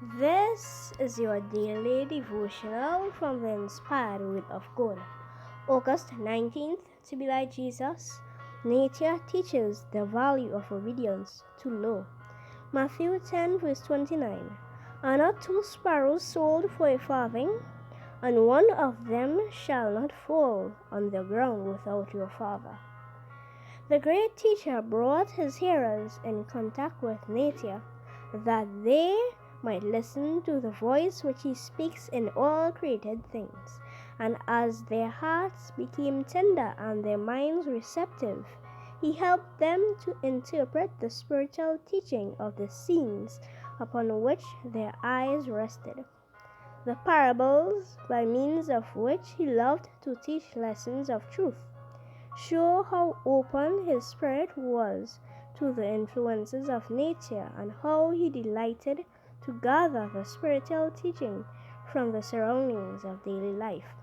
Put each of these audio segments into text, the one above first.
This is your daily devotional from the inspired word of God. August 19th, to be like Jesus, nature teaches the value of obedience to law. Matthew 10 verse 29. Are not two sparrows sold for a farthing? And one of them shall not fall on the ground without your Father. The great teacher brought his hearers in contact with nature, that they might listen to the voice which he speaks in all created things. And as their hearts became tender and their minds receptive, he helped them to interpret the spiritual teaching of the scenes upon which their eyes rested. The parables, by means of which he loved to teach lessons of truth, show how open his spirit was to the influences of nature and how he delighted to gather the spiritual teaching from the surroundings of daily life.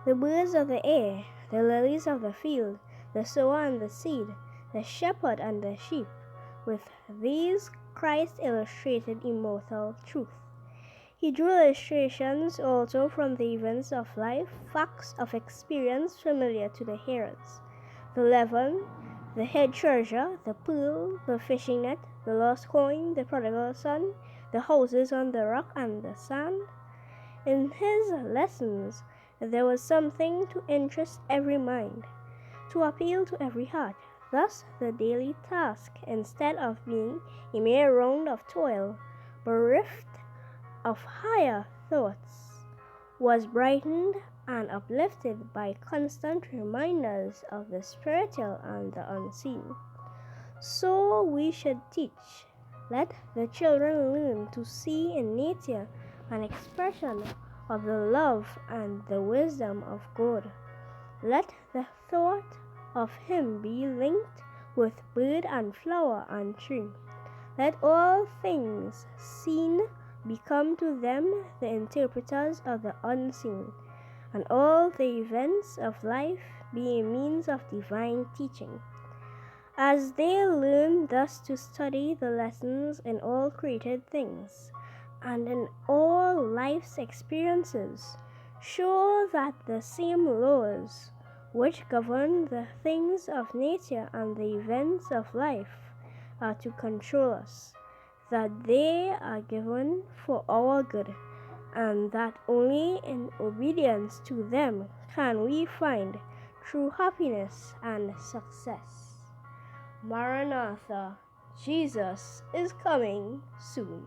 The birds of the air, the lilies of the field, the sower and the seed, the shepherd and the sheep, with these Christ illustrated immortal truth. He drew illustrations also from the events of life, facts of experience familiar to the hearers. The leaven, the hid treasure, the pearl, the fishing net, the lost coin, the prodigal son, the houses on the rock and the sand. In his lessons, there was something to interest every mind, to appeal to every heart. Thus, the daily task, instead of being a mere round of toil, bereft of higher thoughts, was brightened and uplifted by constant reminders of the spiritual and the unseen. So we should teach. Let the children learn to see in nature an expression of the love and the wisdom of God. Let the thought of Him be linked with bird and flower and tree. Let all things seen become to them the interpreters of the unseen, and all the events of life be a means of divine teaching. As they learn thus to study the lessons in all created things, and in all life's experiences, show that the same laws which govern the things of nature and the events of life are to control us, that they are given for our good, and that only in obedience to them can we find true happiness and success. Maranatha, Jesus is coming soon.